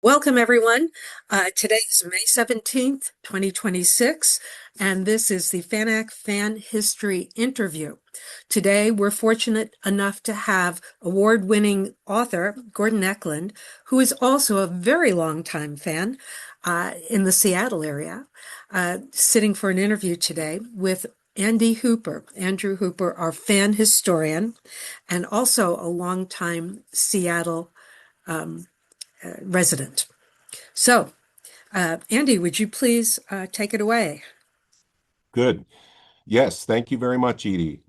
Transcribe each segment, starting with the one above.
Welcome, everyone. Today is May 17th, 2026, and this is the FANAC Fan History interview. Today, we're fortunate enough to have award-winning author Gordon Eklund, who is also a very long-time fan in the Seattle area, sitting for an interview today with Andrew Hooper, our fan historian, and also a longtime Seattle resident. So, Andy, would you please take it away? Good. Yes, thank you very much, Edie.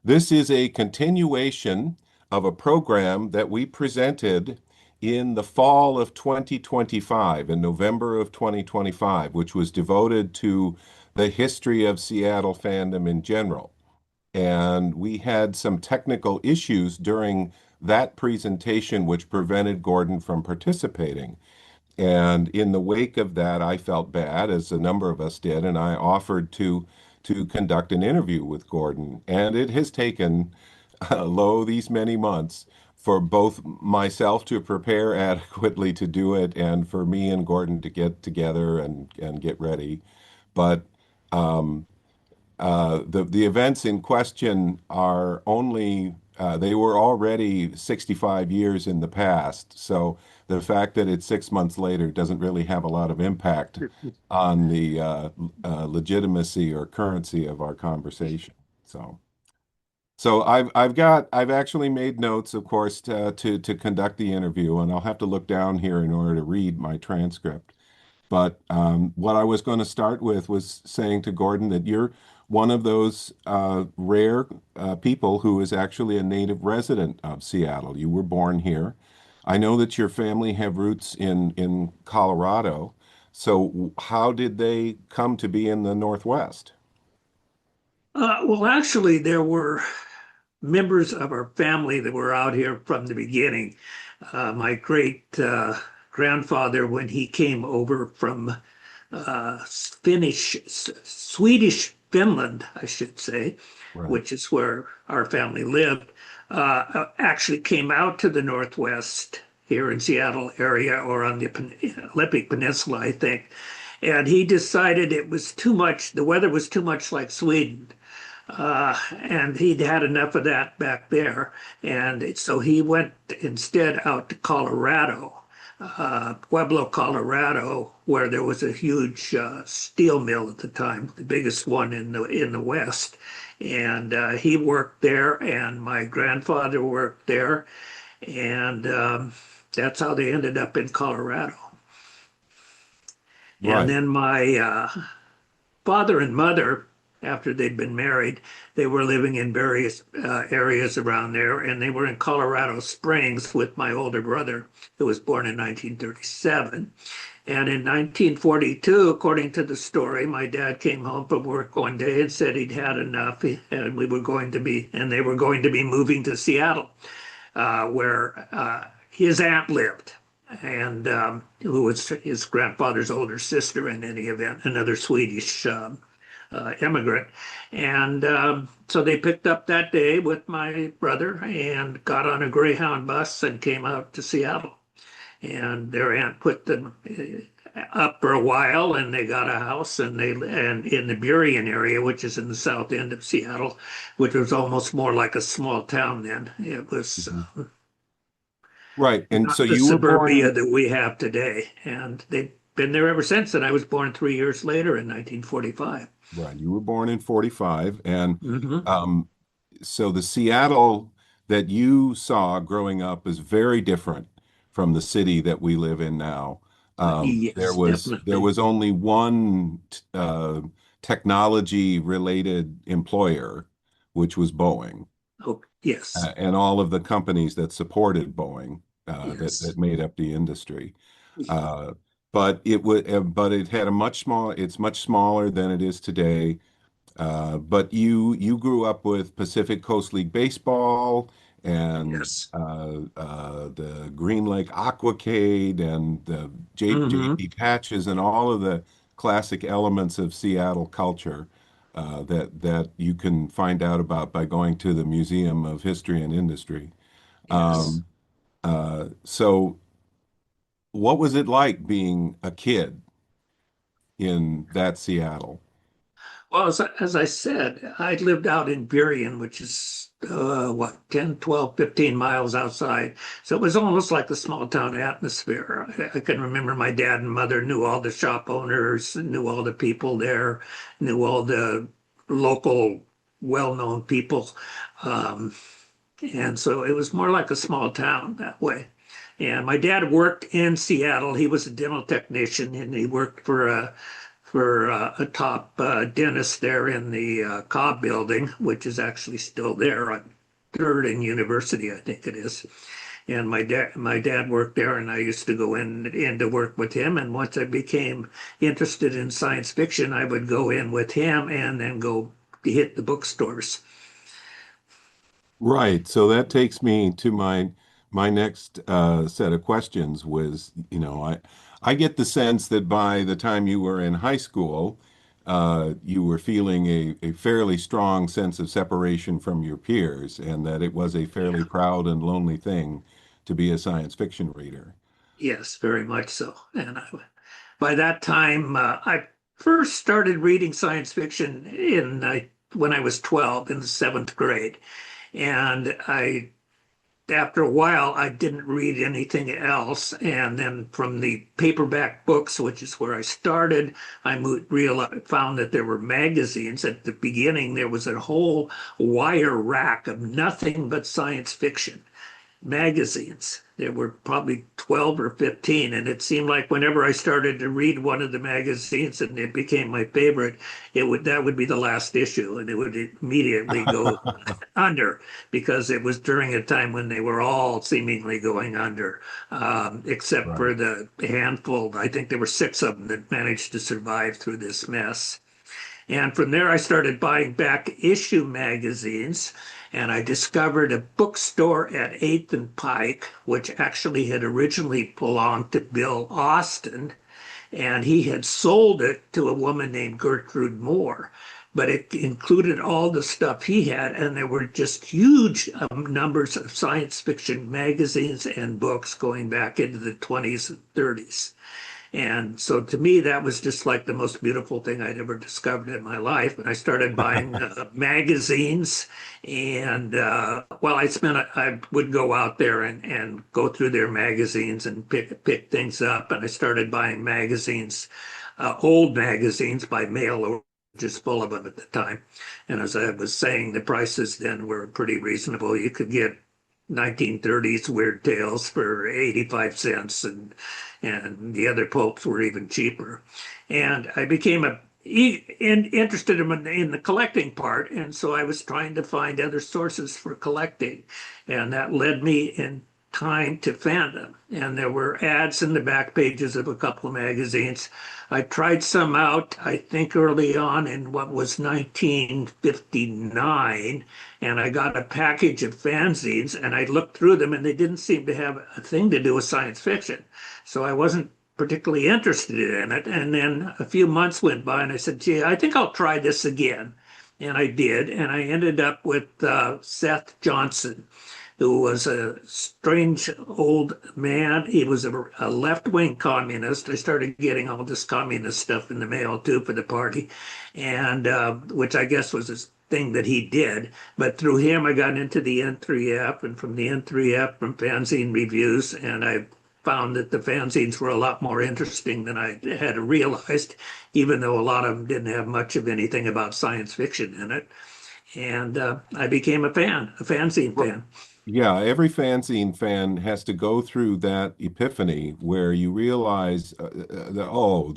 This is a continuation of a program that we presented in the fall of 2025, in November of 2025, which was devoted to the history of Seattle fandom in general. And we had some technical issues during that presentation which prevented Gordon from participating. And in the wake of that, I felt bad, as a number of us did, and I offered to conduct an interview with Gordon. And it has taken, lo, these many months for both myself to prepare adequately to do it and for me and Gordon to get together and get ready. But um, the events in question are only they were already 65 years in the past. So the fact that it's 6 months later doesn't really have a lot of impact on the legitimacy or currency of our conversation. So I've actually made notes, of course, to conduct the interview, and I'll have to look down here in order to read my transcript. But what I was going to start with was saying to Gordon that you're one of those rare people who is actually a native resident of Seattle. You were born here. I know that your family have roots in Colorado. So how did they come to be in the Northwest? Well, actually, there were members of our family that were out here from the beginning. My great grandfather, when he came over from Swedish Finland, I should say, Right. which is where our family lived, actually came out to the Northwest here in Seattle area or on the Olympic Peninsula, I think. And he decided it was too much, the weather was too much like Sweden. And he'd had enough of that back there. And so he went instead out to Colorado, Pueblo, Colorado, where there was a huge steel mill at the time, the biggest one in the West. And he worked there, and my grandfather worked there, and that's how they ended up in Colorado. And Right. then my father and mother, after they'd been married, they were living in various areas around there, and they were in Colorado Springs with my older brother, who was born in 1937. And in 1942, according to the story, my dad came home from work one day and said he'd had enough, and they were going to be moving to Seattle, where his aunt lived, and who was his grandfather's older sister in any event, another Swedish immigrant. And so they picked up that day with my brother and got on a Greyhound bus and came out to Seattle. And their aunt put them up for a while, and they got a house, and in the Burien area, which is in the south end of Seattle, which was almost more like a small town then. It was Mhm. Right. And so not the you were suburbia born, that we have today. And they've been there ever since. And I was born 3 years later in 1945. right, you were born in 45. And Hmm. um, so the Seattle that you saw growing up is very different from the city that we live in now. There Yes, was definitely. only one technology related employer, which was Boeing, Oh, yes, and all of the companies that supported Boeing that yes, made up the industry. Uh, but it had a much small. It's much smaller than it is today. But you grew up with Pacific Coast League baseball and yes. the Green Lake Aquacade and the Hmm. JP Patches and all of the classic elements of Seattle culture that you can find out about by going to the Museum of History and Industry. Yes. Um, so what was it like being a kid in that Seattle? Well, as I said, I lived out in Burien, which is what, 10, 12, 15 miles outside. So it was almost like the small town atmosphere. I can remember my dad and mother knew all the shop owners, knew all the people there, knew all the local well-known people. Um, and so it was more like a small town that way. And my dad worked in Seattle. He was a dental technician, and he worked for a top dentist there in the Cobb building, which is actually still there on Third and University, I think it is. And my dad worked there, and I used to go in to work with him. And once I became interested in science fiction, I would go in with him and then go hit the bookstores. Right. So that takes me to my next set of questions was, I get the sense that by the time you were in high school, you were feeling a fairly strong sense of separation from your peers, and that it was a fairly Yeah. proud and lonely thing to be a science fiction reader. Yes, very much so. By that time, I first started reading science fiction when I was 12 in the seventh grade. And after a while, I didn't read anything else. And then from the paperback books, which is where I started, found that there were magazines. At the beginning, there was a whole wire rack of nothing but science fiction magazines. There were probably 12 or 15, and it seemed like whenever I started to read one of the magazines and it became my favorite, that would be the last issue, and it would immediately go under because it was during a time when they were all seemingly going under, except Right. for the handful. I think there were six of them that managed to survive through this mess. And from there, I started buying back issue magazines. And I discovered a bookstore at 8th and Pike, which actually had originally belonged to Bill Austin. And he had sold it to a woman named Gertrude Moore. But it included all the stuff he had. And there were just huge numbers of science fiction magazines and books going back into the 20s and 30s. And so to me, that was just like the most beautiful thing I'd ever discovered in my life. And I started buying magazines. And I would go out there and go through their magazines and pick things up. And I started buying magazines, old magazines by mail order, just full of them at the time. And as I was saying, the prices then were pretty reasonable. You could get 1930s Weird Tales for 85 cents, and the other pulps were even cheaper. And I became interested in the collecting part, and so I was trying to find other sources for collecting, and that led me in time to fandom. And there were ads in the back pages of a couple of magazines. I tried some out, I think early on in what was 1959, and I got a package of fanzines, and I looked through them, and they didn't seem to have a thing to do with science fiction. So I wasn't particularly interested in it. And then a few months went by, and I said, gee, I think I'll try this again. And I did, and I ended up with Seth Johnson, who was a strange old man. He was a left-wing communist. I started getting all this communist stuff in the mail too for the party, and which I guess was a thing that he did. But through him, I got into the N3F, and from the N3F, from fanzine reviews, and I found that the fanzines were a lot more interesting than I had realized, even though a lot of them didn't have much of anything about science fiction in it. And I became a fanzine fan. Yeah, every fanzine fan has to go through that epiphany where you realize that, oh,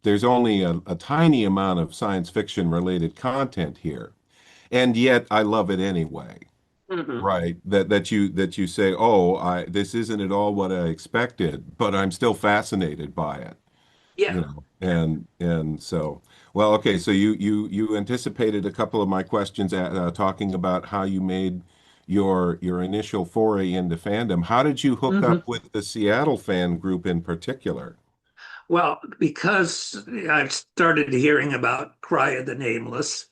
there's only a tiny amount of science fiction related content here. And yet I love it anyway. Mhm. Right. That you say, oh, I this isn't at all what I expected, but I'm still fascinated by it. Yeah. And so, well, okay, so you anticipated a couple of my questions talking about how you made your initial foray into fandom. How did you hook hmm up with the Seattle fan group in particular? Well, because I've started hearing about Cry of the Nameless,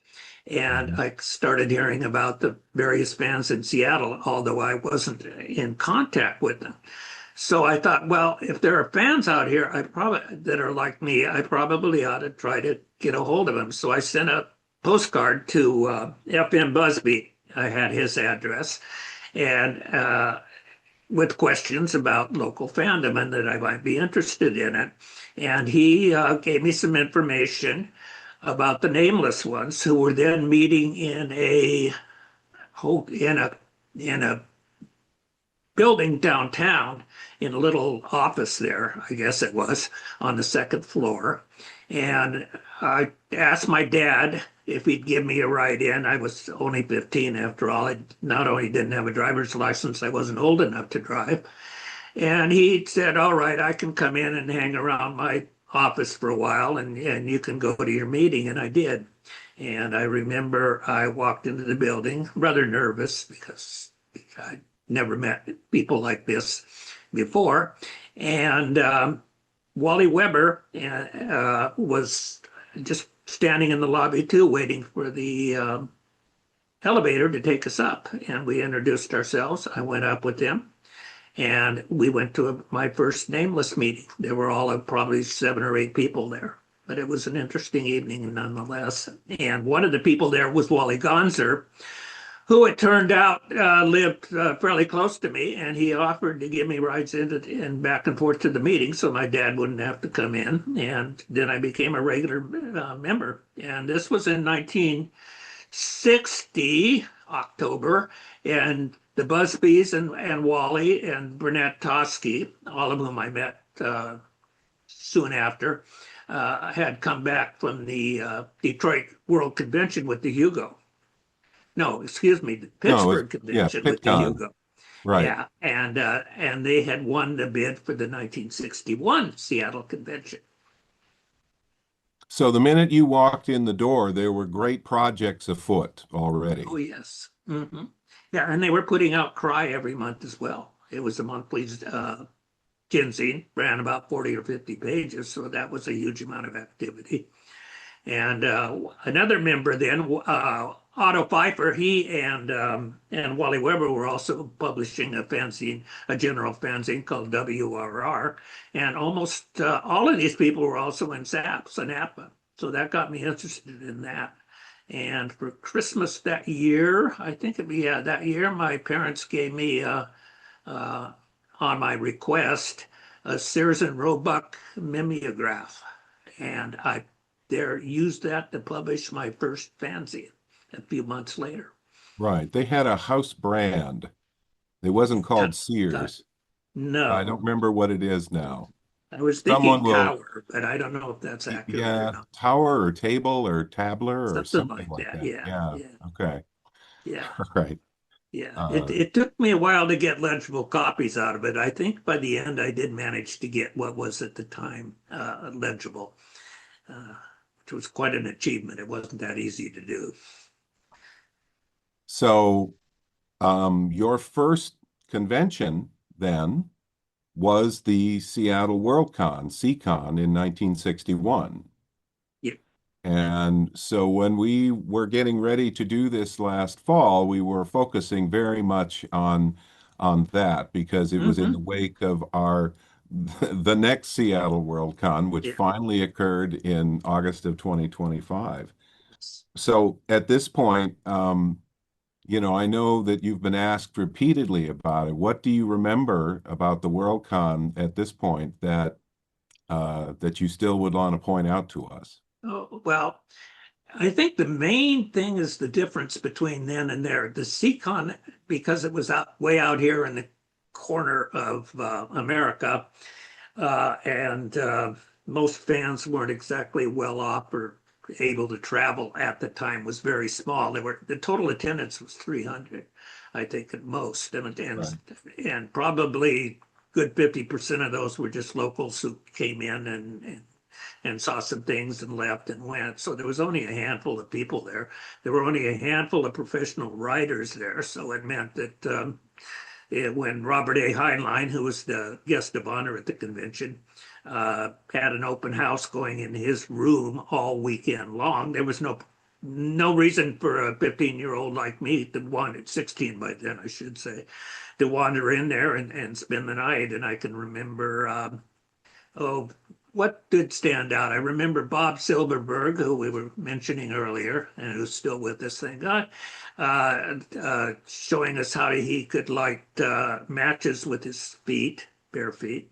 and Mhm. I started hearing about the various fans in Seattle, although I wasn't in contact with them. So I thought, well, if there are fans out here, I probably that are like me, I probably ought to try to get a hold of them. So I sent a postcard to FM Busby. I had his address, and with questions about local fandom and that I might be interested in it. And he gave me some information about the Nameless ones, who were then meeting in a building downtown, in a little office there, I guess it was, on the second floor. And I asked my dad if he'd give me a ride in. I was only 15 after all. I not only didn't have a driver's license, I wasn't old enough to drive. And he said, all right, I can come in and hang around my office for a while, and you can go to your meeting. And I did. And I remember I walked into the building rather nervous because I never met people like this before. And Wally Weber was just standing in the lobby too, waiting for the elevator to take us up. And we introduced ourselves. I went up with him. And we went to my first Nameless meeting. There were all of probably 7 or 8 people there, but it was an interesting evening nonetheless. And one of the people there was Wally Gonzer, who it turned out lived fairly close to me, and he offered to give me rides in back and forth to the meeting so my dad wouldn't have to come in. And then I became a regular member. And this was in 1960, October, and the Busbys and Wally and Burnett Tosky, all of whom I met soon after, had come back from the Detroit World Convention with the Hugo. No, excuse me, the No, it was, Pittsburgh yeah, Convention with the PitCon. Hugo. Right. Yeah, and they had won the bid for the 1961 Seattle Convention. So the minute you walked in the door, there were great projects afoot already. Oh, yes. Hmm. Yeah, and they were putting out Cry every month as well. It was a monthly Kinzine, ran about 40 or 50 pages, so that was a huge amount of activity. And another member then, Otto Pfeiffer, he and Wally Weber were also publishing a fanzine, a general fanzine called WRR. And almost all of these people were also in SNAPA. So that got me interested in that. And for Christmas that year, I think that year, my parents gave me, on my request, a Sears and Roebuck mimeograph. And I used that to publish my first fanzine a few months later. Right. They had a house brand. It wasn't called Sears. I don't No, remember what it is now. I was Someone thinking will, Tower, but I don't know if that's accurate or yeah, not. Tower or Table or Tabler or Something something like like that. that. Yeah, Yeah. yeah, Okay. yeah, All right. yeah. It Uh, it took me a while to get legible copies out of it. I think by the end I did manage to get what was at the time legible, uh, which was quite an achievement. It wasn't that easy to do. so your first convention then was the Seattle WorldCon, SeaCon in 1961. Yeah. And so when we were getting ready to do this last fall, we were focusing very much on that because it was in the Hmm. wake of our the next Seattle WorldCon, which Yeah. finally occurred in August of 2025. So at this point, I know that you've been asked repeatedly about it. What do you remember about the WorldCon at this point that you still would want to point out to us? Oh, well, I think the main thing is the difference between then and there. The Seacon, because it was way out here in the corner of America, and most fans weren't exactly well off or able to travel at the time, was very small. The total attendance was 300, I think, at most, Right. and probably good 50% of those were just locals who came in and saw some things and left and went. So there was only a handful of people there. There were only a handful of professional writers there. So it meant that when Robert A. Heinlein, who was the guest of honor at the convention, had an open house going in his room all weekend long, there was no reason for a 15-year-old like me, 16 by then, I should say, to wander in there and spend the night. And I can remember, oh, what did stand out? I remember Bob Silverberg, who we were mentioning earlier, and who's still with us, thank God, showing us how he could light matches with his feet, bare feet.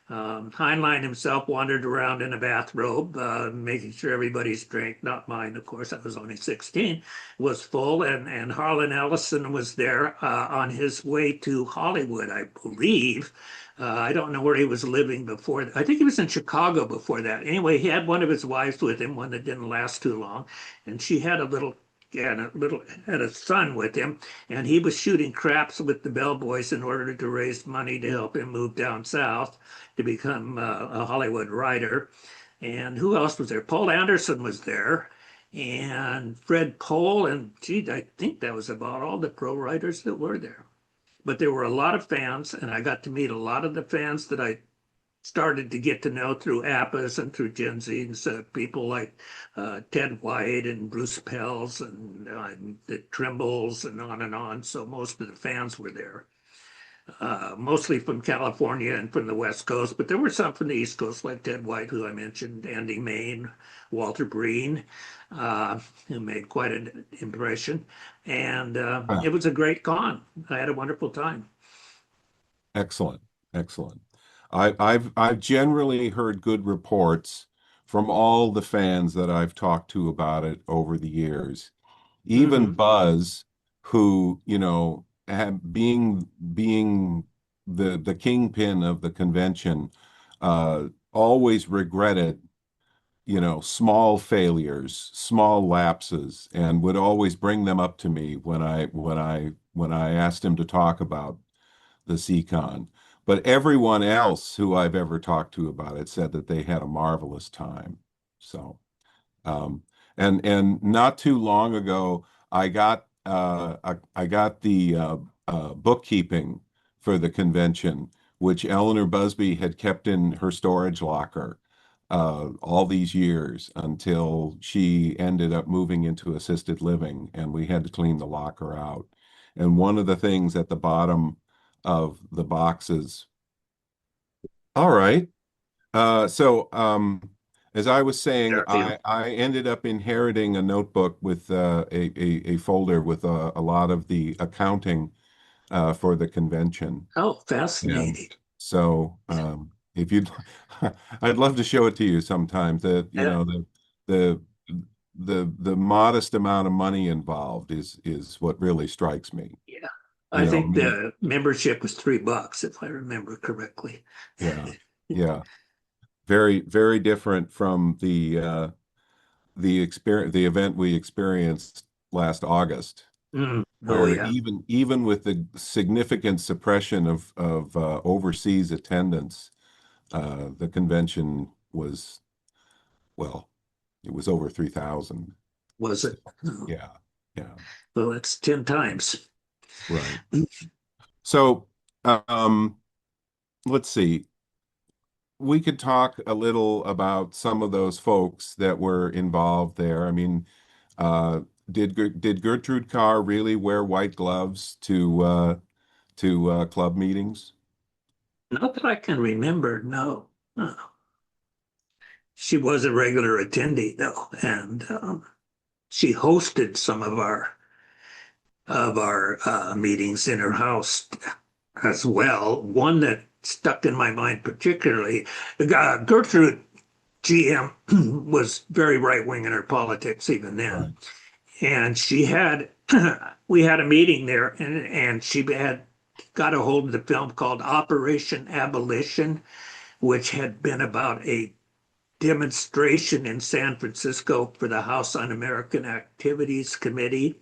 Heinlein himself wandered around in a bathrobe, making sure everybody's drink, not mine, of course, I was only 16, was full. And Harlan Ellison was there on his way to Hollywood, I believe. I don't know where he was living before. I think he was in Chicago before that. Anyway, he had one of his wives with him, one that didn't last too long. And she had had a son with him, and he was shooting craps with the bellboys in order to raise money to help him move down south to become a Hollywood writer. And who else was there? Paul Anderson was there, and Fred Pohl, and gee, I think that was about all the pro writers that were there. But there were a lot of fans, and I got to meet a lot of the fans that I started to get to know through APAs and through Gen Zs, people like Ted White and Bruce Pells and the Trimbles and on and on. So most of the fans were there, mostly from California and from the West Coast, but there were some from the East Coast like Ted White, who I mentioned, Andy Main, Walter Breen, who made quite an impression. And it was a great con. I had a wonderful time. Excellent, excellent. I've generally heard good reports from all the fans that I've talked to about it over the years. Even Buzz, who, being the kingpin of the convention, always regretted, small failures, small lapses, and would always bring them up to me when I asked him to talk about the CCon. But everyone else who I've ever talked to about it said that they had a marvelous time. So, um, and not too long ago, I got the bookkeeping for the convention, which Eleanor Busby had kept in her storage locker all these years until she ended up moving into assisted living, and we had to clean the locker out. And one of the things at the bottom of the boxes. All right. So as I was saying, I ended up inheriting a notebook with a folder with a lot of the accounting for the convention. Oh, And fascinating. so if you'd, I'd love to show it to you sometimes. That Yeah, the the modest amount of money involved is what really strikes me. yeah. You I know, I think mean, the membership was $3, if I remember correctly. yeah, yeah. Very, very different from the event we experienced last August, Oh where yeah, even with the significant suppression of overseas attendance, the convention was, well, it was over 3,000. was So it? Oh, yeah, yeah, well, it's 10 times. right. So um, let's see. We could talk a little about some of those folks that were involved there. I mean, uh, did Gertrude Carr really wear white gloves to club meetings? Not that I can remember, no. No. She was a regular attendee though, and she hosted some of our meetings in her house as well. One that stuck in my mind particularly, Gertrude GM was very right wing in her politics even then, Right, and we had a meeting there, and she had got a hold of the film called Operation Abolition, which had been about a demonstration in San Francisco for the House Un-American Activities Committee,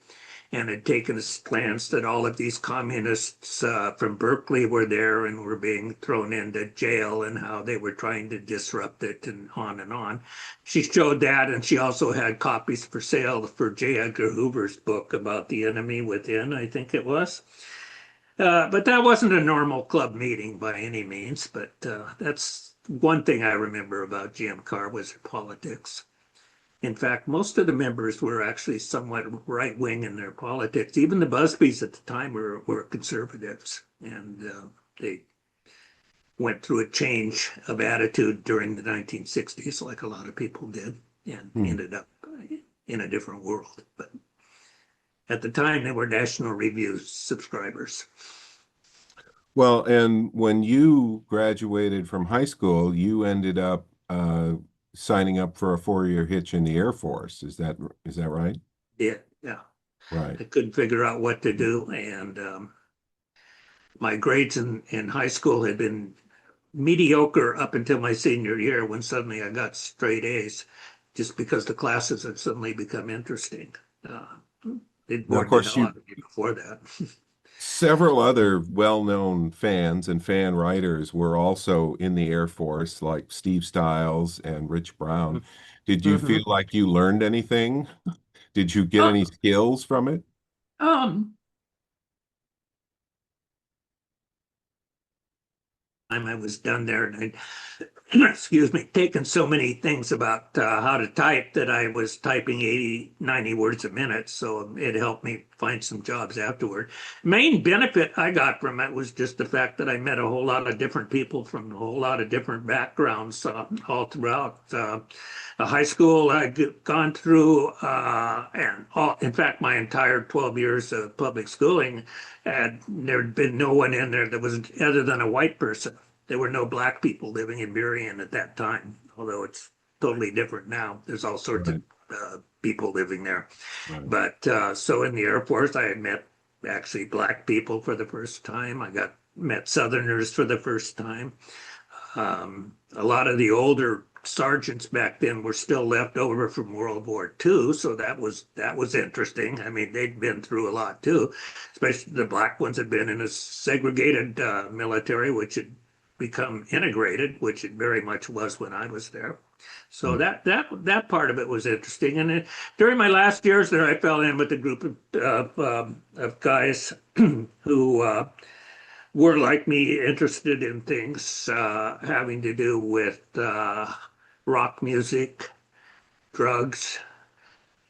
and had taken a stance that all of these communists from Berkeley were there and were being thrown into jail, and how they were trying to disrupt it, and on and on. She showed that, and she also had copies for sale for J. Edgar Hoover's book about the enemy within, I think it was. But that wasn't a normal club meeting by any means. But that's one thing I remember about GM Carr was her politics. In fact, most of the members were actually somewhat right wing in their politics. Even the Busbys at the time were conservatives. and they went through a change of attitude during the 1960s, like a lot of people did, and ended up in a different world. But at the time, they were National Review subscribers. Well, and when you graduated from high school, you ended up signing up for a 4-year hitch in the Air Force. Is that right? Yeah, yeah. Right. I couldn't figure out what to do, and my grades in high school had been mediocre up until my senior year, when suddenly I got straight A's, just because the classes had suddenly become interesting. It Now, of bored the course, hell out of me before that. several other well-known fans and fan writers were also in the Air Force, like Steve Stiles and Rich Brown. Did you feel Mhm. like you learned anything? Did you get Uh, any skills from it? um, time I was done there, and I, excuse me, taken so many things about how to type that I was typing 80, 90 words a minute. So it helped me find some jobs afterward. Main benefit I got from it was just the fact that I met a whole lot of different people from a whole lot of different backgrounds all throughout. High school I'd gone through, and in fact, my entire 12 years of public schooling, there'd been no one in there that was other than a white person. There were no black people living in Burien at that time, although it's totally different now. There's all sorts of Right, people living there. right. But so in the Air Force, I had met actually black people for the first time. Met Southerners for the first time. A lot of the older sergeants back then were still left over from World War II, so that was interesting. I mean, they'd been through a lot too, especially the black ones had been in a segregated military, which had become integrated, which it very much was when I was there. So Right. that part of it was interesting. And then, during my last years there, I fell in with a group of guys who were like me, interested in things having to do with rock music, drugs,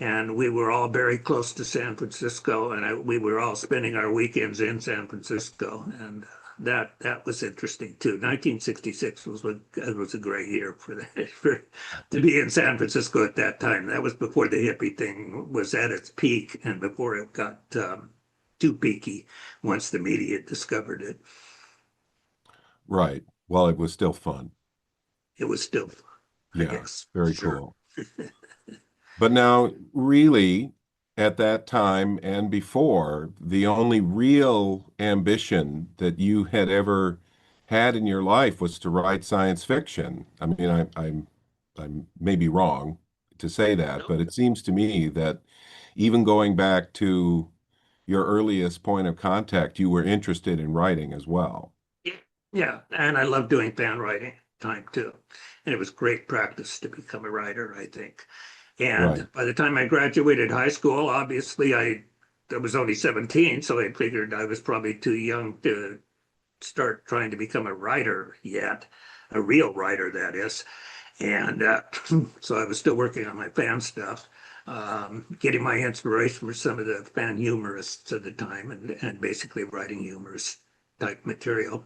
and we were all very close to San Francisco, and we were all spending our weekends in San Francisco, and that was interesting too. 1966 was a great year to be in San Francisco at that time. That was before the hippie thing was at its peak, and before it got too peaky once the media discovered it. Right. Well, it was still fun. It was still fun, I Yeah, guess. very Sure. cool. But now, really, at that time and before, the only real ambition that you had ever had in your life was to write science fiction. I mean, I'm maybe wrong to say that, No. but it seems to me that even going back to your earliest point of contact, you were interested in writing as well. Yeah, yeah, and I love doing fan writing at the time too. And it was great practice to become a writer, I think. Right. And by the time I graduated high school, obviously I was only 17, so I figured I was probably too young to start trying to become a writer yet, a real writer, that is. And so I was still working on my fan stuff, getting my inspiration from some of the fan humorists at the time, and basically writing humorous type material,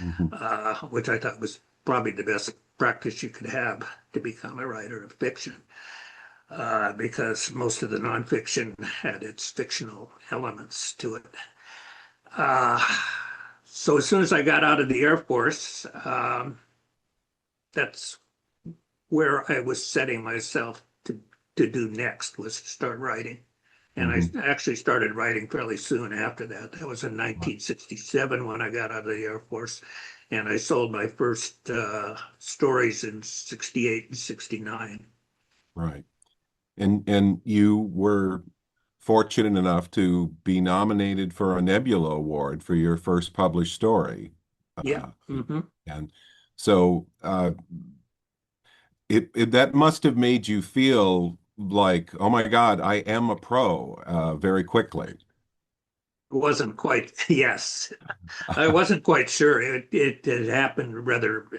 Mhm. which I thought was probably the best practice you could have to become a writer of fiction, because most of the nonfiction had its fictional elements to it. Uh, so as soon as I got out of the Air Force, that's where I was setting myself to do next, was to start writing. And I Mhm. actually started writing fairly soon after that. That was in 1967 when I got out of the Air Force. And I sold my first stories in 68 and 69. Right. And you were fortunate enough to be nominated for a Nebula Award for your first published story. Yeah. Uh, Hmm. and so it that must have made you feel like, oh my God, I am a pro very quickly. Wasn't quite, yes. I wasn't quite sure. It had happened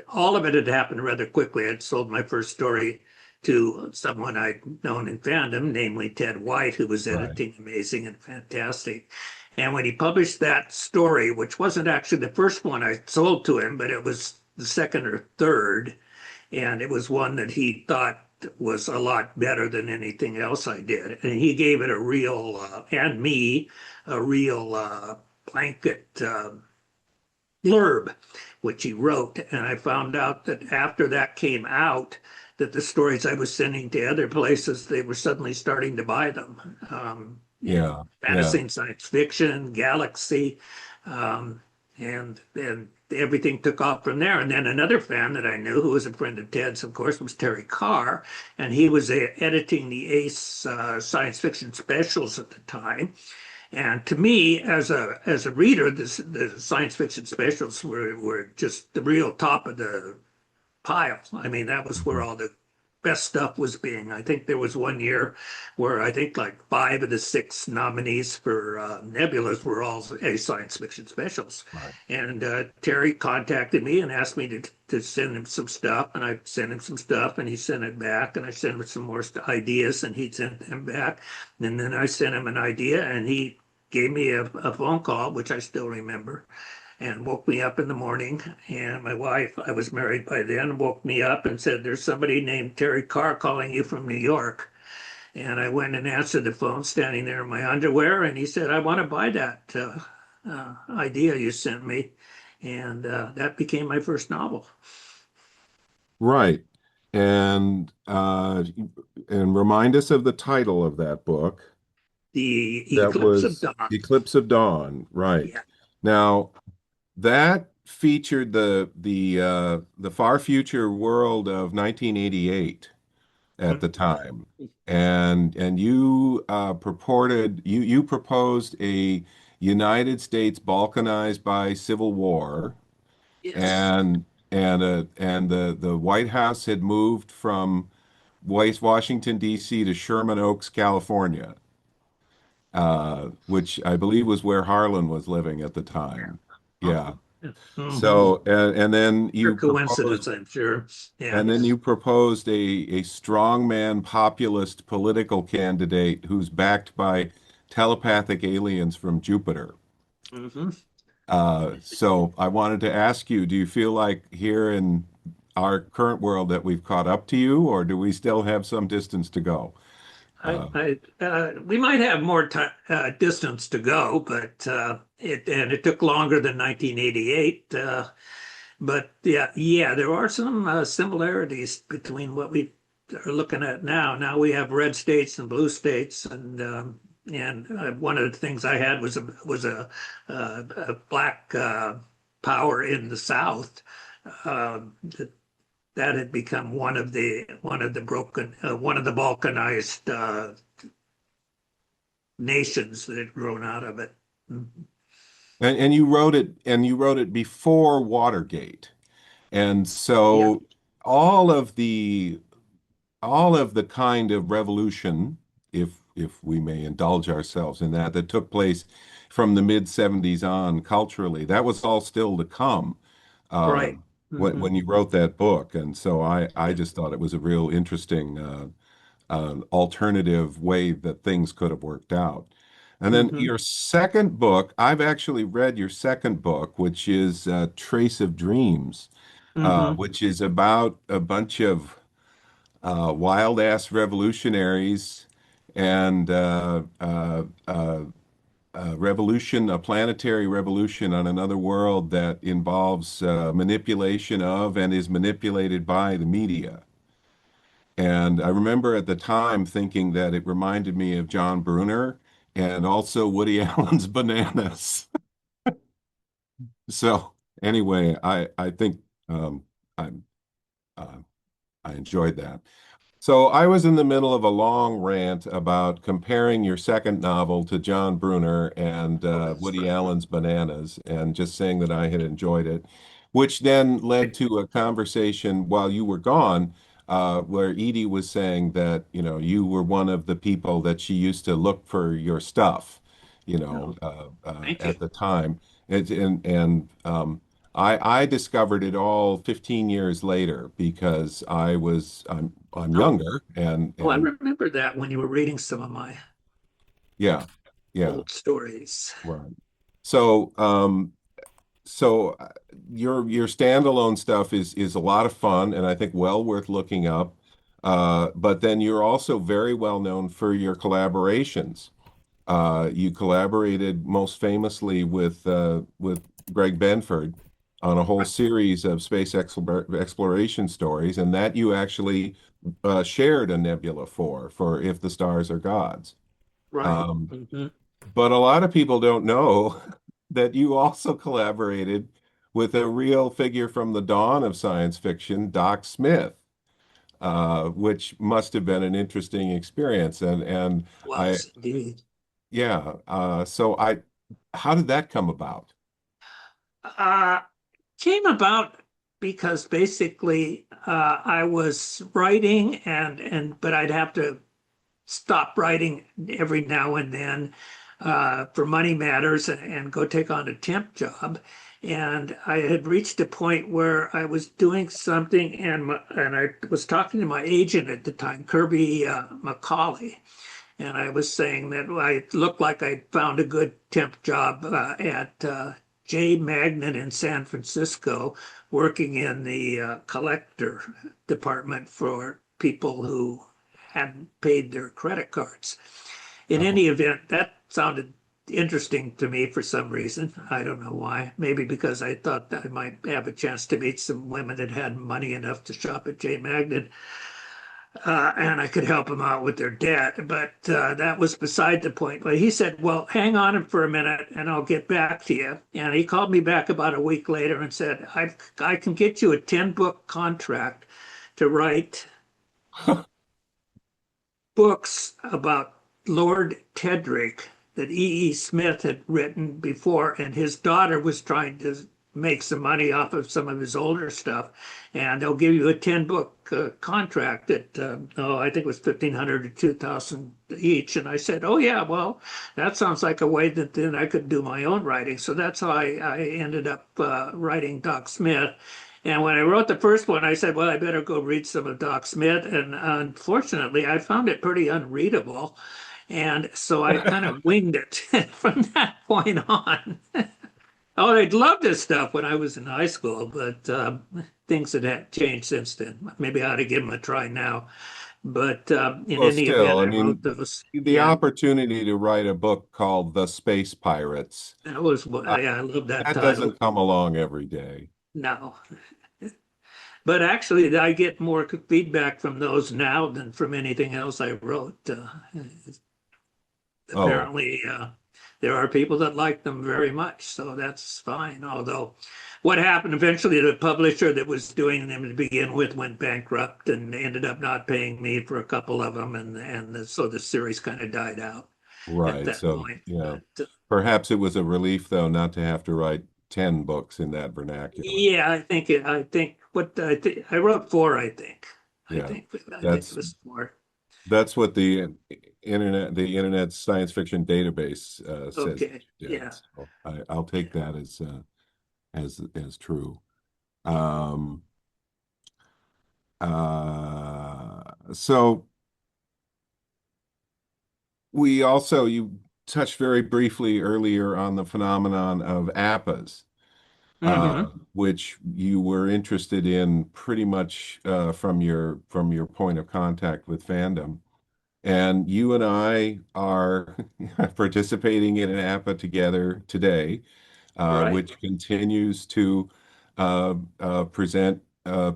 all of it had happened rather quickly. I'd sold my first story to someone I'd known in fandom, namely Ted White, who was Right. editing Amazing and Fantastic. And when he published that story, which wasn't actually the first one I sold to him, but it was the second or third, and it was one that he thought was a lot better than anything else I did. And he gave it a real, and me, a real blanket blurb, which he wrote. And I found out that after that came out, that the stories I was sending to other places, they were suddenly starting to buy them. Yeah, yeah. Fantasy and science fiction, galaxy, um, and everything took off from there. And then another fan that I knew, who was a friend of Ted's, of course, was Terry Carr, and he was editing the Ace science fiction specials at the time. And to me, as a reader, the science fiction specials were just the real top of the pile. I mean, that was where Mhm. all the best stuff was being. I think there was one year where I think like five of the six nominees for Nebulas were all a science fiction specials. Right. And Terry contacted me and asked me to send him some stuff, and I sent him some stuff, and he sent it back, and I sent him some more ideas, and he sent them back, and then I sent him an idea, and he gave me a phone call, which I still remember, and woke me up in the morning. And my wife, I was married by then, woke me up and said, "There's somebody named Terry Carr calling you from New York." And I went and answered the phone, standing there in my underwear. And he said, "I want to buy that idea you sent me." And that became my first novel. Right. And remind us of the title of that book. The That Eclipse of was Dawn. Eclipse of Dawn. Right. Yeah. Now, that featured the far future world of 1988 at the time. And you you proposed a United States balkanized by civil war, Yes. and the White House had moved from Washington, D.C. to Sherman Oaks, California, which I believe was where Harlan was living at the Yeah. time. Yeah. Uh-huh. Yeah. Mm-hmm. So and then Pure you coincidence, proposed I'm sure. Yeah. and then you proposed a strongman populist political candidate who's backed by telepathic aliens from Jupiter. Mm-hmm. So I wanted to ask you, do you feel like here in our current world that we've caught up to you, or do we still have some distance to go? Uh, We might have more time, distance to go, but it took longer than 1988. But yeah, there are some similarities between what we are looking at now. Now we have red states and blue states, and one of the things I had was a black power in the South. That had become one of the balkanized nations that had grown out of it. Mhm. and you wrote it before Watergate. And Yeah, so all of the kind of revolution, if we may indulge ourselves in that, that took place from the mid 70s on culturally, that was all still to come uh, right. Hmm. when you wrote that book. And so I just thought it was a real interesting alternative way that things could have worked out. And then Hmm. your second book, I've actually read your second book, which is Trace of Dreams, Hmm. which is about a bunch of wild ass revolutionaries and a planetary revolution on another world that involves manipulation of and is manipulated by the media. And I remember at the time thinking that it reminded me of John Brunner and also Woody Allen's Bananas. So anyway, I think I'm uh, I enjoyed that. So I was in the middle of a long rant about comparing your second novel to John Brunner and Oh, that's Woody right. Allen's Bananas, and just saying that I had enjoyed it, which then led to a conversation while you were gone, where Edie was saying that, you were one of the people that she used to look for your stuff, Oh, thank you. at the time. I discovered it all 15 years later because I'm Oh, younger and oh, I and remember that when you were reading some of my. yeah, Yeah, old stories. right. So, so your standalone stuff is a lot of fun and I think well worth looking up. But then you're also very well known for your collaborations. You collaborated most famously with Greg Benford on a whole series of space exploration stories, and that you actually shared a nebula for If the Stars Are Gods. Right. Um, Mhm. but a lot of people don't know that you also collaborated with a real figure from the dawn of science fiction, Doc Smith, which must have been an interesting experience. And I, Was indeed. yeah, how did that come about? Uh, Came about because basically I was writing but I'd have to stop writing every now and then for money matters and go take on a temp job. And I had reached a point where I was doing something, and I was talking to my agent at the time, Kirby McCauley, and I was saying that I looked like I found a good temp job at J. Magnet in San Francisco, working in the collector department for people who hadn't paid their credit cards. In Oh, any event, that sounded interesting to me for some reason. I don't know why. Maybe because I thought that I might have a chance to meet some women that had money enough to shop at J. Magnet, and I could help them out with their debt. But that was beside the point. But he said, "Well, hang on for a minute, and I'll get back to you." And he called me back about a week later and said, I can get you a 10-book contract to write books about Lord Tedrick that E. E. Smith had written before, and his daughter was trying to make some money off of some of his older stuff, and they'll give you a 10-book contract at I think it was 1,500 to 2,000 each. And I said, oh yeah, well, that sounds like a way that then I could do my own writing. So that's how I ended up writing Doc Smith. And when I wrote the first one, I said, well, I better go read some of Doc Smith. And unfortunately, I found it pretty unreadable. And so I kind of winged it from that point on. Oh, I loved this stuff when I was in high school, but things had changed since then. Maybe I ought to give them a try now. But in well, any event, still, I I wrote mean, those. the Yeah, opportunity to write a book called The Space Pirates, that was, uh, yeah, I love that that title. doesn't come along every day. No. But actually, I get more feedback from those now than from anything else I wrote. Oh, Apparently, there are people that like them very much, so that's fine. Although, what happened eventually, the publisher that was doing them to begin with went bankrupt and ended up not paying me for a couple of them, so the series kind of died out at right. that So, point. yeah, But perhaps it was a relief, though, not to have to write 10 books in that vernacular. yeah, I think what I think I wrote four. Yeah, I think it that's was four. that's what the internet science fiction database says that Okay, you did. yeah. So I'll take that as true. Um, so we also you touched very briefly earlier on the phenomenon of APAs, Hmm. which you were interested in pretty much from your point of contact with fandom. And you and I are participating in an APA together today, Right. which continues to present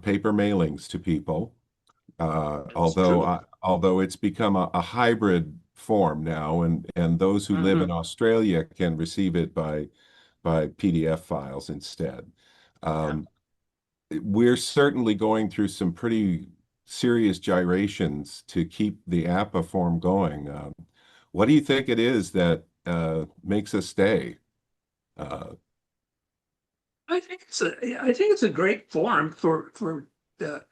paper mailings to people. That's Although true. although it's become a hybrid form now, and those who live in Hmm. Australia can receive it by PDF files instead. Yeah. Um, we're certainly going through some pretty serious gyrations to keep the APA form going. What do you think it is that makes us stay? Uh, I think it's a great forum for the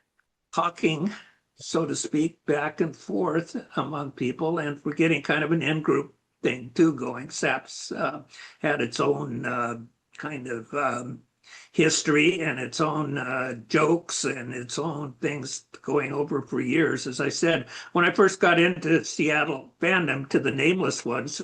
talking, so to speak, back and forth among people, and we're getting kind of an in-group thing too going. SAP's had its own kind of history and its own jokes and its own things going over for years. As I said, when I first got into Seattle fandom to the Nameless ones,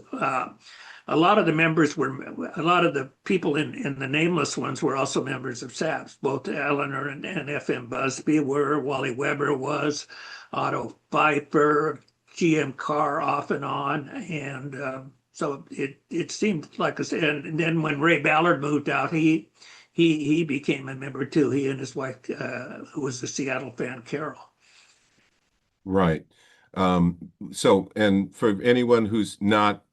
a lot of the members were, a lot of the people in the Nameless ones were also members of SAPS. Both Eleanor and FM Busby were, Wally Weber was, Otto Pfeiffer, GM Carr off and on. And so it seemed like, and then when Ray Ballard moved out, he became a member too. He and his wife, who was a Seattle fan, Carol. Right. So, and for anyone who's not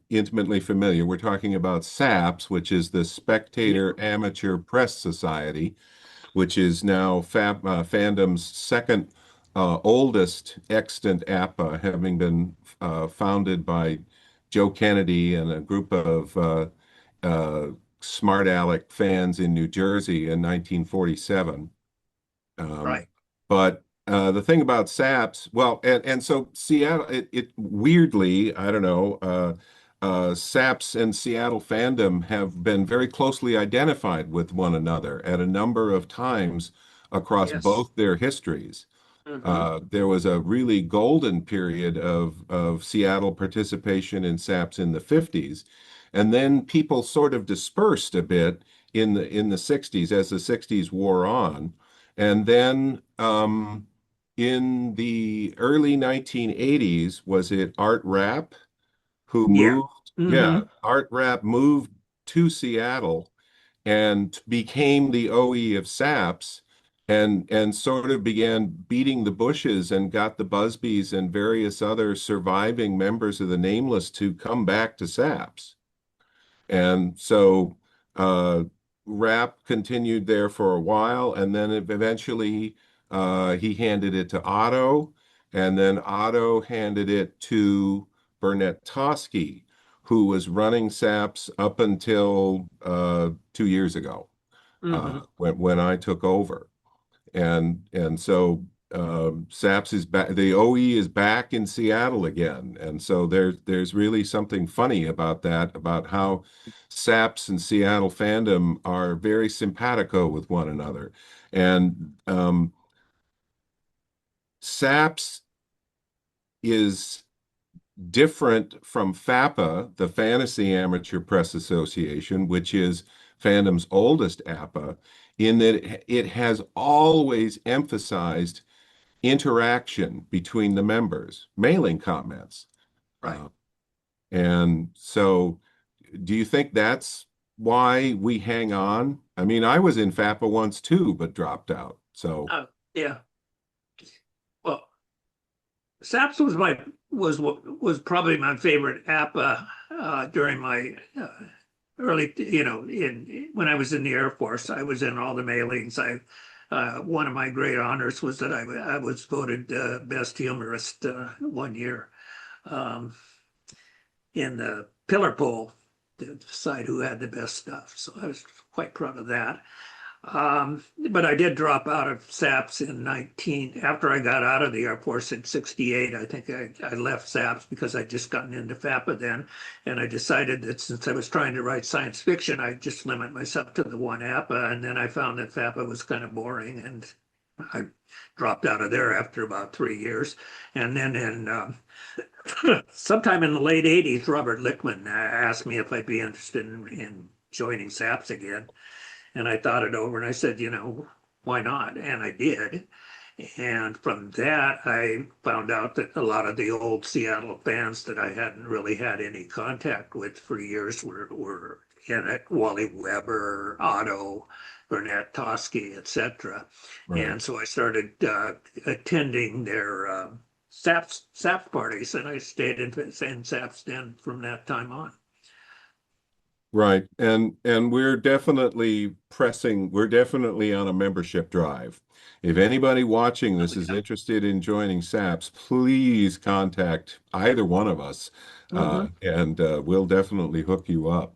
intimately familiar, we're talking about SAPS, which is the Spectator Amateur Press Society, which is now fandom's second oldest extant APA, having been founded by Joe Kennedy and a group of smart aleck fans in New Jersey in 1947. Right. But the thing about SAPS, well, and so Seattle, it weirdly, I don't know, SAPS and Seattle fandom have been very closely identified with one another at a number of times across Yes. both their histories. Mhm. There was a really golden period of Seattle participation in SAPS in the 50s, and then people sort of dispersed a bit in the 60s as the 60s wore on. And then in the early 1980s, was it Art Rapp who Yeah. moved? Yeah, Hmm. Art Rapp moved to Seattle and became the OE of SAPS and sort of began beating the bushes and got the Busbys and various other surviving members of the Nameless to come back to SAPS. And so Rapp continued there for a while, and then eventually he handed it to Otto, and then Otto handed it to Burnett Tosky, who was running SAPS up until 2 years ago Hmm. when I took over. And so SAPS is back, the OE is back in Seattle again. And so there's really something funny about that, about how SAPS and Seattle fandom are very simpatico with one another. And SAPS is different from FAPA, the Fantasy Amateur Press Association, which is fandom's oldest APA, in that it has always emphasized interaction between the members, mailing comments. Right. Uh, and so, do you think that's why we hang on? I mean, I was in FAPA once too, but dropped out. So, Oh, yeah. Well, SAPS was probably my favorite APA during my early, in when I was in the Air Force. I was in all the mailings. One of my great honors was that I was voted best humorist one year um, in the pillar poll to decide who had the best stuff. So I was quite proud of that. But I did drop out of SAPS in 19, after I got out of the Air Force in 68. I think I left SAPS because I'd just gotten into FAPA then. And I decided that since I was trying to write science fiction, I'd just limit myself to the one APA. And then I found that FAPA was kind of boring. And I dropped out of there after about 3 years. And then sometime in the late 80s, Robert Lickman asked me if I'd be interested in joining SAPS again. And I thought it over and I said, why not? And I did. And from that, I found out that a lot of the old Seattle fans that I hadn't really had any contact with for years were in it. Wally Weber, Otto, Burnett, Tosky, etc. right. And so I started attending their SAPS parties, and I stayed in SAPS then from that time on. Right. And we're definitely on a membership drive. If anybody watching this is interested in joining SAPS, please contact either one of us, Hmm. and we'll definitely hook you up.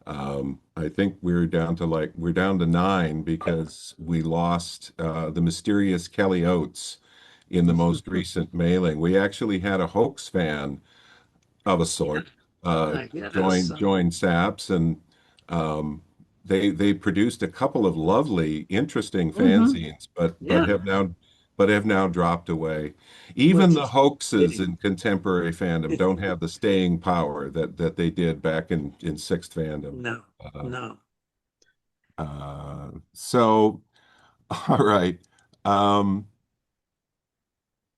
I think we're down to 9 because we lost the mysterious Kelly Oates in the most recent mailing. We actually had a hoax fan of a Yeah, sort I guess. join SAPS, and um, they produced a couple of lovely, interesting Hmm. fanzines, but Yeah, have now dropped away. Even which the is hoaxes pity. in contemporary fandom don't have the staying power that they did back in sixth fandom. No, Uh, no. so, all right. Um,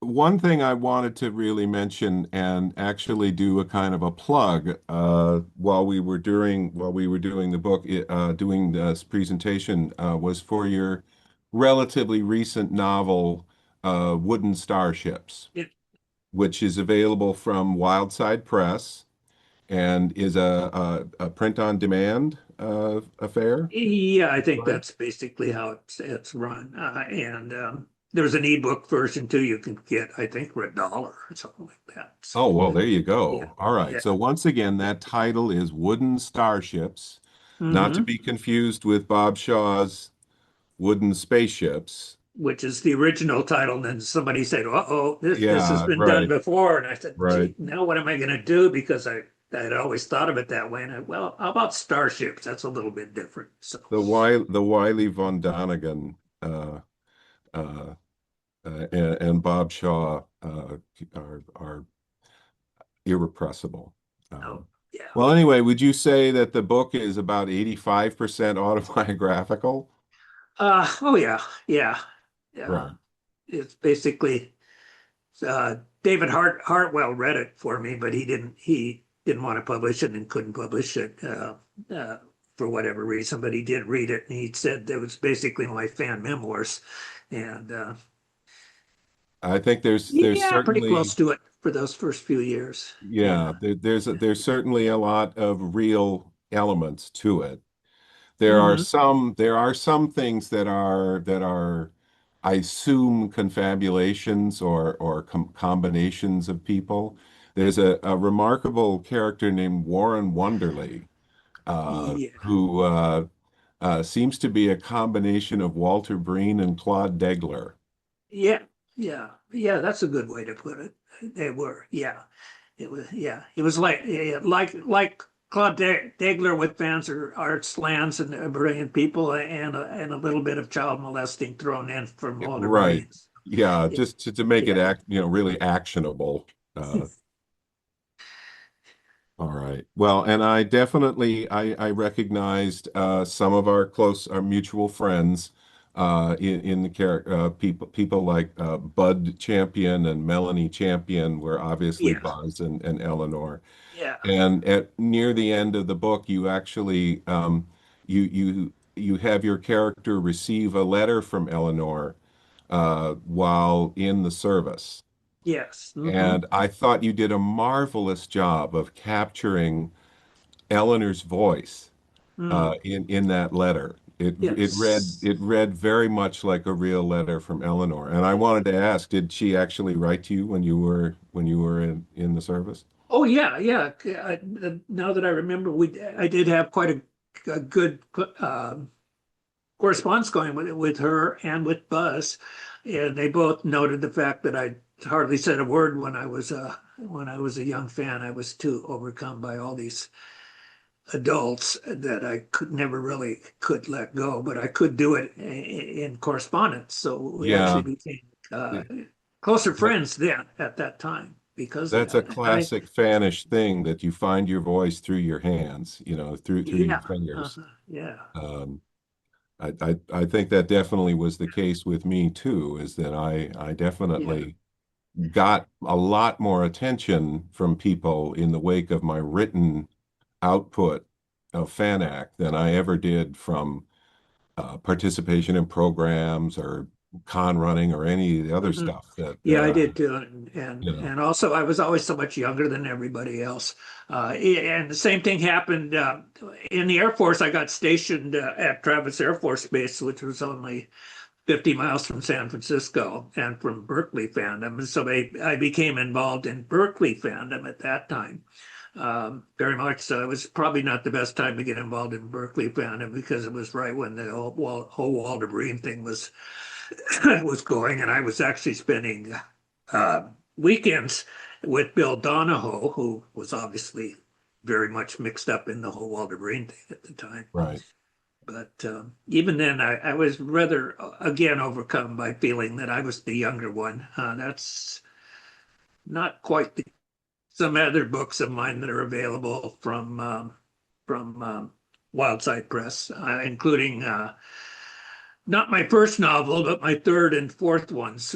One thing I wanted to really mention and actually do a kind of a plug while we were doing the book, doing this presentation was for your relatively recent novel, Wooden Starships, Yeah, which is available from Wildside Press and is a print-on-demand affair. yeah, I think Right. that's basically how it's run. And there's an ebook version too you can get, I think, for $1 or something like that. Oh, So well, there you yeah, go. All right. yeah. So once again, that title is Wooden Starships, not to Hmm. be confused with Bob Shaw's Wooden Spaceships. Which is the original title. And then somebody said, "Uh-oh, this has Yeah, been done right, before." And I said, right. "Gee, now what am I going to do?" Because I had always thought of it that way. And well, how about starships? That's a little bit different. So, The Wiley von Donegan uh, and Bob Shaw are irrepressible. oh, Um, yeah. well, anyway, would you say that the book is about 85% autobiographical? Oh yeah, yeah, yeah. Right. It's basically David Hartwell read it for me, but he didn't want to publish it and couldn't publish it uh, for whatever reason. But he did read it, and he said it was basically my fan memoirs, and I think there's yeah, pretty certainly close to it for those first few years. yeah, Yeah. there's certainly a lot of real elements to it. Hmm. There are some things that are I assume confabulations or combinations of people. There's a remarkable character named Warren Wonderly, Yeah. who seems to be a combination of Walter Breen and Claude Degler. Yeah. Yeah. Yeah. That's a good way to put it. They were. Yeah. It was, yeah, it was like, yeah, like Claude Degler with fans or art slants and brilliant people and a little bit of child molesting thrown in from Walter Right. Brains. Yeah, Yeah, just to make it yeah, really actionable. Uh, All right. Well, and I definitely I recognized some of our mutual friends in the character people like Bud Champion and Melanie Champion were obviously yeah, Buzz and Eleanor. yeah, And at near the end of the book, you actually you have your character receive a letter from Eleanor while in the service. yes, hmm, And I thought you did a marvelous job of capturing Eleanor's voice mm, in that letter. yes. It read very much like a real letter from Eleanor. And I wanted to ask, did she actually write to you when you were in the service? Oh yeah, yeah. Now that I remember, I did have quite a good correspondence going with her and with Buzz, and they both noted the fact that I hardly said a word when I was a young fan. I was too overcome by all these adults that I could never really could let go, but I could do it in correspondence. So we actually Yeah, became closer friends then at that time because of that's a that. classic fanish thing that you find your voice through your hands, through your Yeah, fingers. uh-huh, yeah, Um, I think that definitely was the case with me too, is that I yeah. definitely got a lot more attention from people in the wake of my written output of FANAC than I ever did from participation in programs or con running or any of the other Mhm. stuff that Yeah, I I, did too, and also I was always so much younger than everybody else. And the same thing happened in the Air Force. I got stationed at Travis Air Force Base, which was only 50 miles from San Francisco, and from Berkeley fandom. So I became involved in Berkeley fandom at that time. Very much so. It was probably not the best time to get involved in Berkeley fandom because it was right when the whole Walter Breen thing was was going, and I was actually spending uh, weekends with Bill Donahoe, who was obviously very much mixed up in the whole Walter Breen thing at the time. right. But even then, I was rather, again, overcome by feeling that I was the younger one. That's not quite some other books of mine that are available from Wildside Press, including not my first novel, but my third and fourth ones.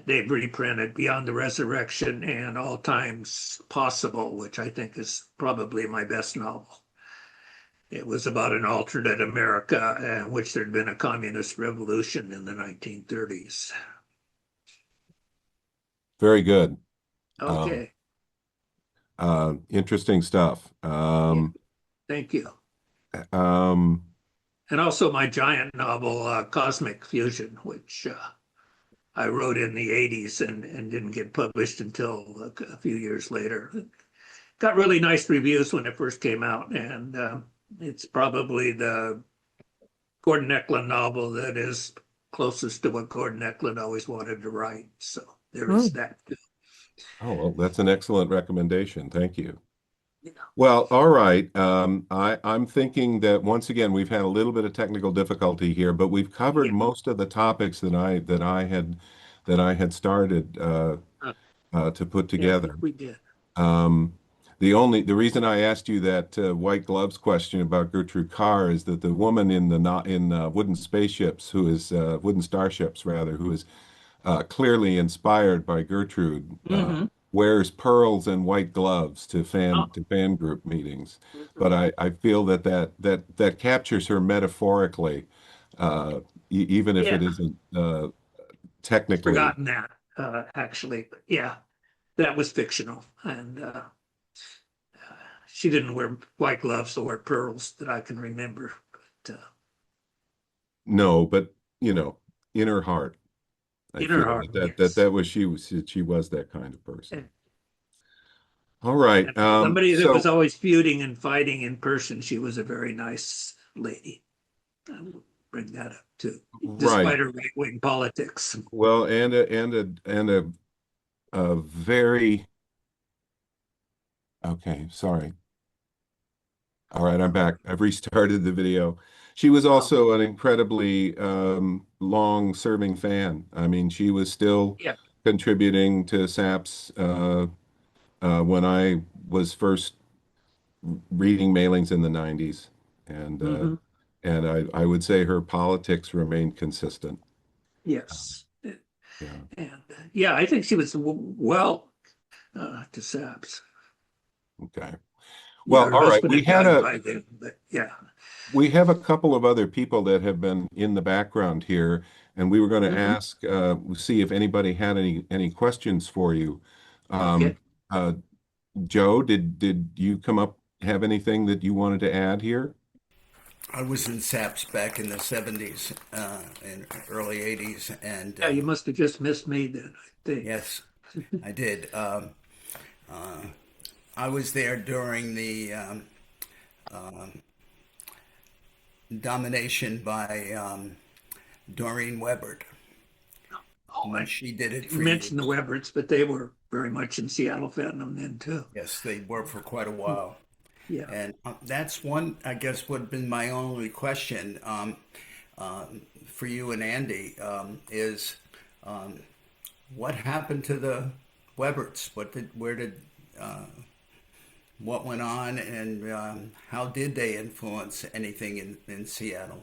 They've reprinted Beyond the Resurrection and All Times Possible, which I think is probably my best novel. It was about an alternate America in which there'd been a communist revolution in the 1930s. Very good. Um, Okay. Interesting stuff. Yeah, thank you. Um, And also my giant novel, Cosmic Fusion, which I wrote in the 80s and didn't get published until a few years later. It got really nice reviews when it first came out, and it's probably the Gordon Eklund novel that is closest to what Gordon Eklund always wanted to write. So there is Oh, that too. oh, well, that's an excellent recommendation. Thank you. You know. Well, all right. I'm thinking that once again we've had a little bit of technical difficulty here, but we've covered Yeah, most of the topics that I had started uh, to put yeah, I think together. we did. Um, the reason I asked you that white gloves question about Gertrude Carr is that the woman in the not in wooden spaceships, who is wooden starships rather, who is clearly inspired by Gertrude, Hmm. wears pearls and white gloves Oh, to fan group meetings. But mhm. I feel that captures her metaphorically, even if Yeah, it isn't technically. forgotten that actually. But yeah, that was fictional, and she didn't wear white gloves or pearls that I can remember. But No, but you know, in her heart, I in her feel heart, yes. that was she was that kind of person. And, All right. and for somebody that was So always feuding and fighting in person, she was a very nice lady. I will bring that up too, right. despite her right-wing politics. Well, a very okay, sorry. All right, I'm back. I've restarted the video. She was Oh, also an incredibly long-serving fan. I mean, she was still yeah. contributing to SAPS when I was first reading mailings in the 90s, and Hmm. I would say her politics remained consistent. Yes. Yeah. And yeah, I think she was well to Saps. Okay. Yeah, Well, her all right. husband had died by then, but yeah. We have a couple of other people that have been in the background here, and we were going to Hmm. ask, see if anybody had any questions for you. Um, Okay. uh, Joe, did you come up have anything that you wanted to add here? I was in SAPS back in the 70s and early 80s, and Yeah, you must have just missed me then, I think. yes, I did. I was there during the domination by Doreen Webbert Oh, when she did it you for mentioned the years. Weberts, but they were very much in Seattle fandom then too. Yes, they were for quite a while. Yeah. And that's one, I guess, would have been my only question for you and Andy is what happened to the Weberts? What went on, and how did they influence anything in Seattle?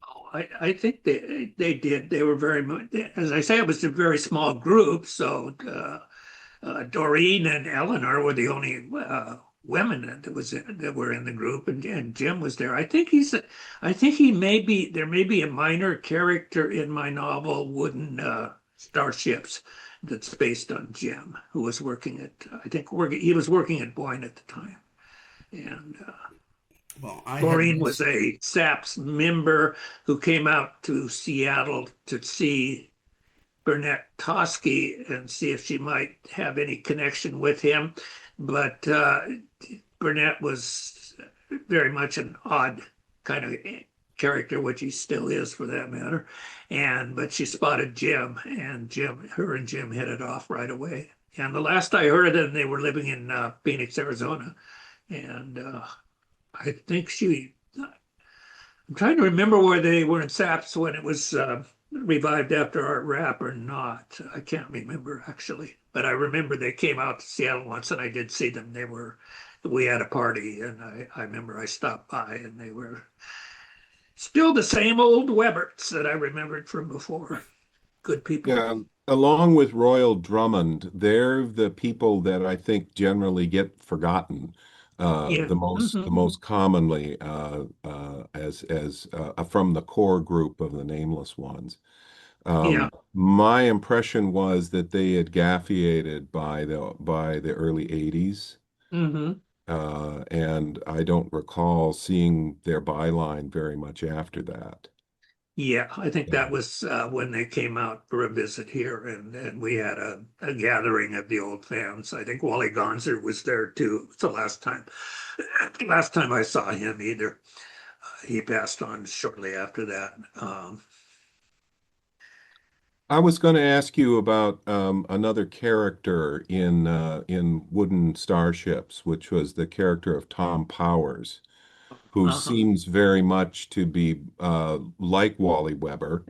Oh, I think they did. They were very much, as I say, it was a very small group. So Doreen and Eleanor were the only women that were in the group, and Jim was there. I think he may be there. May be a minor character in my novel, Wooden Starships, that's based on Jim, who was working at he was working at Boyne at the time, and Well, I had Doreen was missed. a SAPS member who came out to Seattle to see Burnett Tosky and see if she might have any connection with him. But Burnett was very much an odd kind of character, which he still is for that matter. But she spotted Jim, and her and Jim hit it off right away. And the last I heard of them, they were living in Phoenix, Arizona, and I think I'm trying to remember where they were in SAPS when it was revived after Art Rap or not. I can't remember actually, but I remember they came out to Seattle once, and I did see them. We had a party, and I remember I stopped by, and they were still the same old Webberts that I remembered from before. Good people. Yeah, along with Royal Drummond, they're the people that I think generally get forgotten Yeah. the Hmm. most commonly as from the core group of the nameless ones. Yeah. My impression was that they had gaffiated by the early 80s, Hmm. and I don't recall seeing their byline very much after that. Yeah, I think Yeah. that was when they came out for a visit here, and we had a gathering of the old fans. I think Wally Gonzer was there too. It's the last time I saw him either. He passed on shortly after that. I was going to ask you about another character in Wooden Starships, which was the character of Tom Powers, who Uh-huh. seems very much to be like Wally Weber,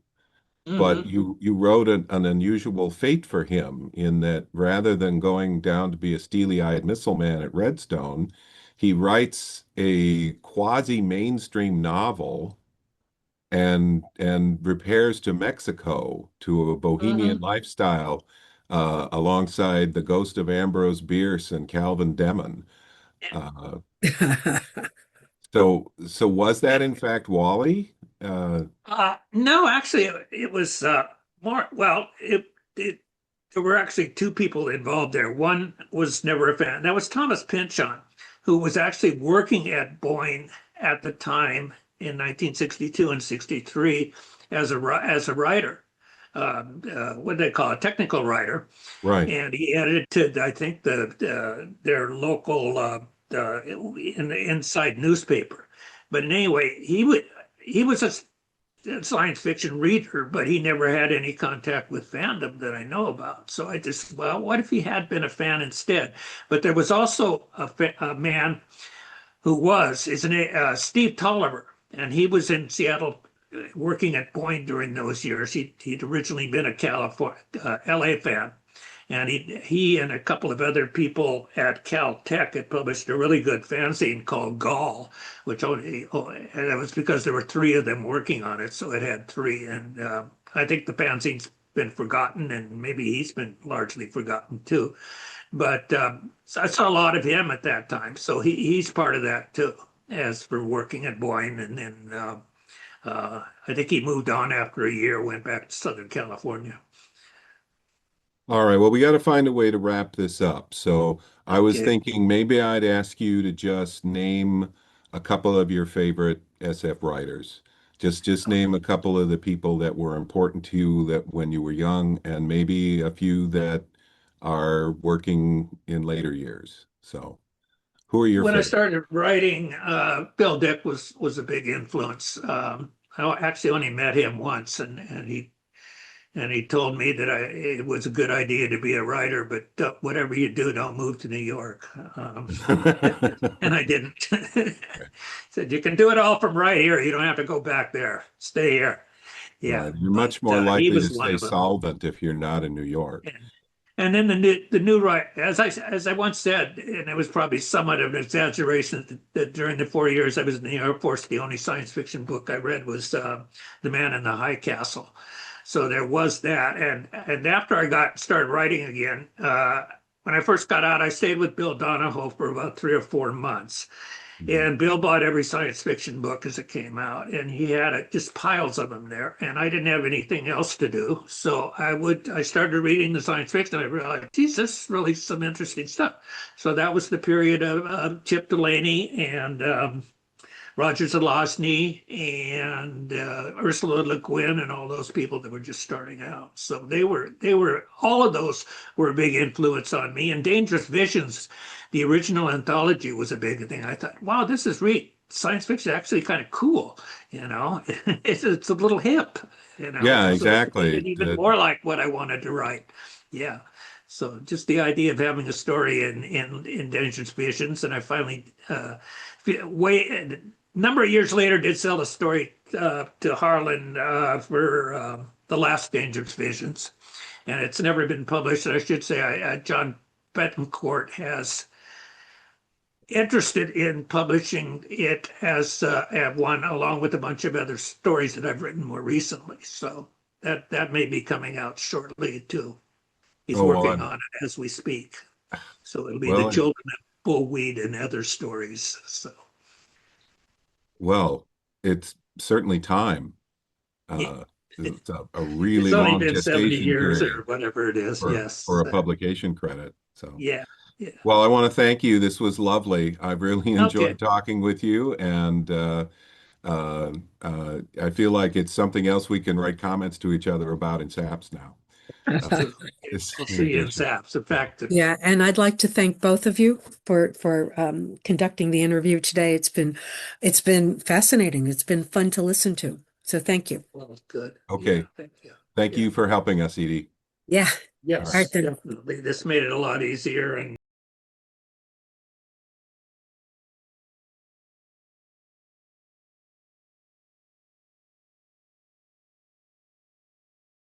but Hmm. you wrote an unusual fate for him in that rather than going down to be a steely-eyed missile man at Redstone, he writes a quasi-mainstream novel and repairs to Mexico to a bohemian Hmm. lifestyle alongside the ghost of Ambrose Bierce and Calvin Demon. Uh, so was that in fact Wally? No, actually, it was more. Well, it there were actually two people involved there. One was never a fan. That was Thomas Pynchon, who was actually working at Boeing at the time in 1962 and 63 as a writer. What do they call it? Technical writer, Right. and he edited, I think, their local in the inside newspaper. But anyway, he was a science fiction reader, but he never had any contact with fandom that I know about. So I just, well, what if he had been a fan instead? But there was also a man who was, is Steve Tolliver, and he was in Seattle working at Boeing during those years. He'd originally been a California, LA fan, and he and a couple of other people at Caltech had published a really good fanzine called Gall, which only, and that was because there were three of them working on it, so it had three. And I think the fanzine's been forgotten, and maybe he's been largely forgotten too. But so I saw a lot of him at that time, so he's part of that too, as for working at Boeing. And then I think he moved on after a year, went back to Southern California. All right. Well, we got to find a way to wrap this up. So I was Okay. thinking maybe I'd ask you to just name a couple of your favorite SF writers. Just name a couple of the people that were important to you that when you were young, and maybe a few that are working in later years. So who are your When I favorite? started writing, Bill Dick was a big influence. I actually only met him once, and he told me that it was a good idea to be a writer, but whatever you do, don't move to New York. And I didn't. Said you can do it all from right here. You don't have to go back there. Stay here. Yeah, Right. You're but much more he likely to was one stay of them. solvent if you're not in New York. And then the new right, as I once said, and it was probably somewhat of an exaggeration, that during the 4 years I was in the Air Force, the only science fiction book I read was The Man in the High Castle. So there was that, and after I got started writing again, when I first got out, I stayed with Bill Donahoe for about 3 or 4 months. Mhm. And Bill bought every science fiction book as it came out, and he had just piles of them there. And I didn't have anything else to do, so I started reading the science fiction. I realized, geez, this is really some interesting stuff. So that was the period of Chip Delaney and Roger Zelazny and Ursula Le Guin and all those people that were just starting out. So they were all of those were a big influence on me. And Dangerous Visions, the original anthology, was a big thing. I thought, wow, this is really science fiction, actually kind of cool. You know, it's a little hip. You know, Yeah, so it made exactly. it even more like what I wanted to write. Yeah. So just the idea of having a story in Dangerous Visions, and I finally way number of years later, did sell a story to Harlan for The Last Dangerous Visions, and it's never been published. I should say, John Betancourt has interested in publishing it as one, along with a bunch of other stories that I've written more recently. So that may be coming out shortly too. He's working on it as we speak. So it'll be The Children of Bullweed and Other Stories. So. Well, it's certainly time. It's a really only long been 70 gestation years period or whatever it is. Yes. for a publication credit. So Yeah. Well, I want to thank you. This was lovely. I've really enjoyed Okay. talking with you, and I feel like it's something else we can write comments to each other about in SAPS now. We'll see you in SAPS. In fact, Yeah, and I'd like to thank both of you for conducting the interview today. It's been fascinating. It's been fun to listen to. So thank you. well, good. Okay. Yeah, thank you. Thank you for helping us, Edie. Yeah. Yes, All right, then. definitely. This made it a lot easier, and